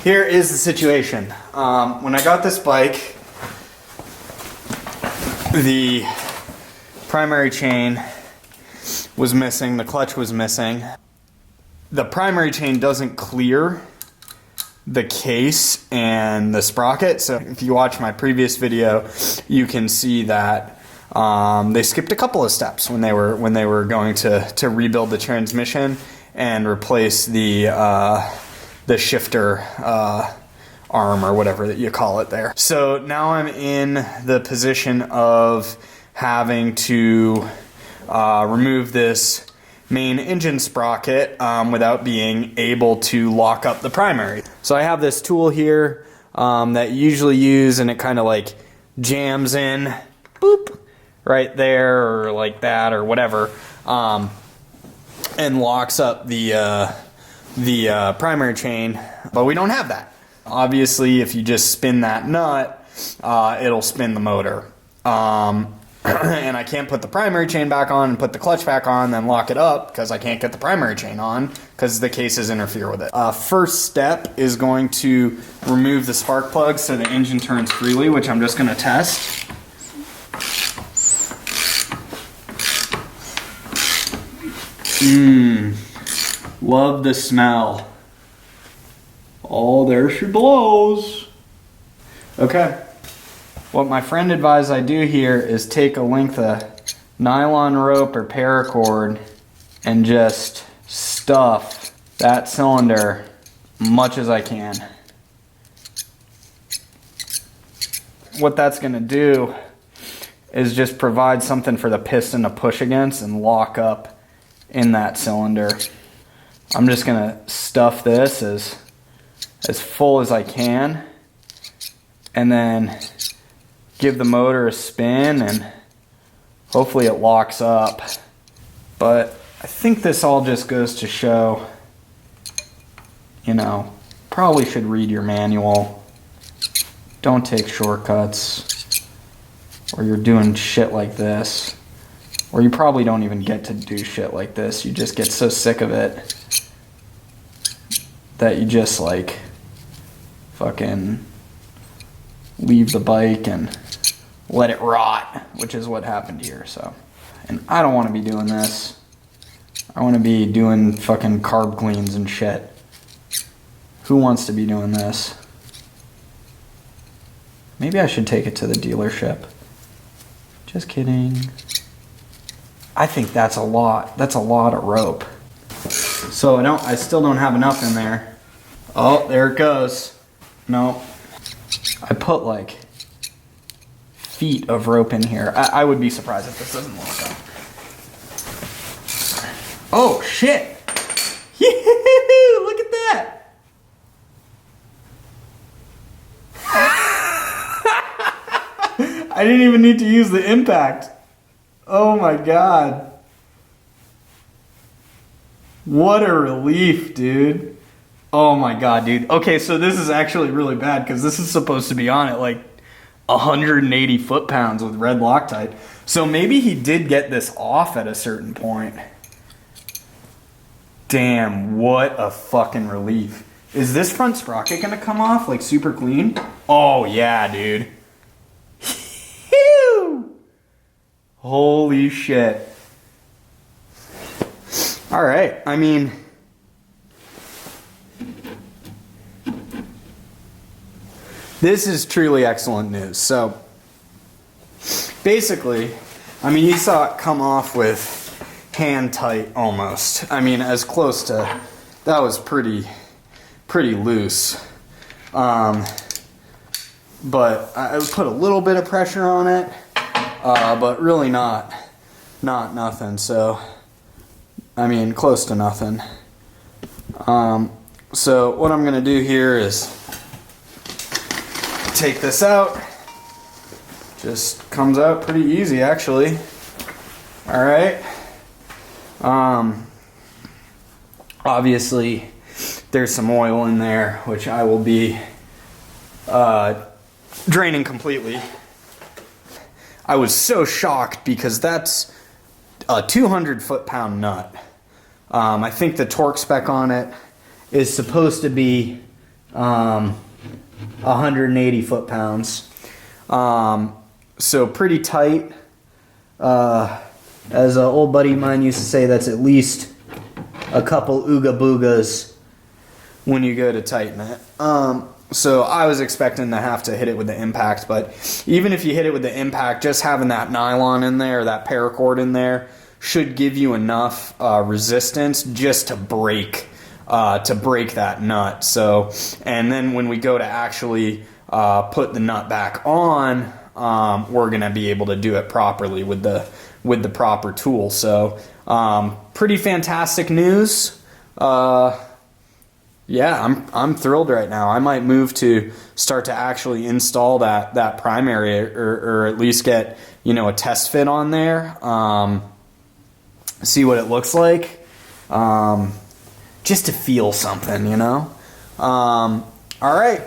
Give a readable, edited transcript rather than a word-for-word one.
Here is the situation. When I got this bike, the primary chain was missing, the clutch was missing. The primary chain doesn't clear the case and the sprocket, so if you watch my previous video, you can see that they skipped a couple of steps when they were going to rebuild the transmission and replace the shifter arm or whatever that you call it there. So now I'm in the position of having to remove this main engine sprocket without being able to lock up the primary. So I have this tool here that you usually use, and it kind of like jams in, boop, right there or like that or whatever, and locks up the primary chain, but we don't have that. Obviously, if you just spin that nut, it'll spin the motor. And I can't put the primary chain back on and put the clutch back on, then lock it up because I can't get the primary chain on because the cases interfere with it. First step is going to remove the spark plug so the engine turns freely, which I'm just going to test. Love the smell. Oh, there she blows. Okay. What my friend advised I do here is take a length of nylon rope or paracord and just stuff that cylinder much as I can. What that's going to do is just provide something for the piston to push against and lock up in that cylinder. I'm just going to stuff this as full as I can and then give the motor a spin and hopefully it locks up. But I think this all just goes to show, you know, probably should read your manual. Don't take shortcuts, or you're doing shit like this, or you probably don't even get to do shit like this. You just get so sick of it that you just like fucking leave the bike and let it rot, which is what happened here. So, and I don't want to be doing this. I want to be doing fucking carb cleans and shit. Who wants to be doing this? Maybe I should take it to the dealership. Just kidding. I think that's a lot. That's a lot of rope. So I still don't have enough in there. Oh, there it goes. No. I put like feet of rope in here. I would be surprised if this doesn't lock up. Oh shit! Look at that! I didn't even need to use the impact. Oh my god. What a relief, dude. Oh my god, dude. Okay, so this is actually really bad because this is supposed to be on at like 180 foot-pounds with red Loctite. So maybe he did get this off at a certain point. Damn, what a fucking relief. Is this front sprocket gonna come off like super clean? Oh yeah, dude. Holy shit. Alright, I mean, this is truly excellent news. So, basically, I mean, you saw it come off with hand tight almost. I mean, as close to, that was pretty loose. But I put a little bit of pressure on it, but really not nothing. So, I mean, close to nothing. So what I'm gonna do here is take this out. Just comes out pretty easy, actually. All right. Obviously, there's some oil in there, which I will be draining completely. I was so shocked because that's a 200 foot-pound nut. I think the torque spec on it is supposed to be 180 foot-pounds. So pretty tight. As an old buddy of mine used to say, that's at least a couple ooga boogas when you go to tighten it. So I was expecting to have to hit it with the impact, but even if you hit it with the impact, just having that nylon in there, that paracord in there, should give you enough resistance just to break that nut. So, and then when we go to actually put the nut back on, we're gonna be able to do it properly with the proper tool. So, pretty fantastic news. Yeah, I'm thrilled right now. I might move to start to actually install that primary, or at least get, you know, a test fit on there. See what it looks like. Just to feel something, you know. All right.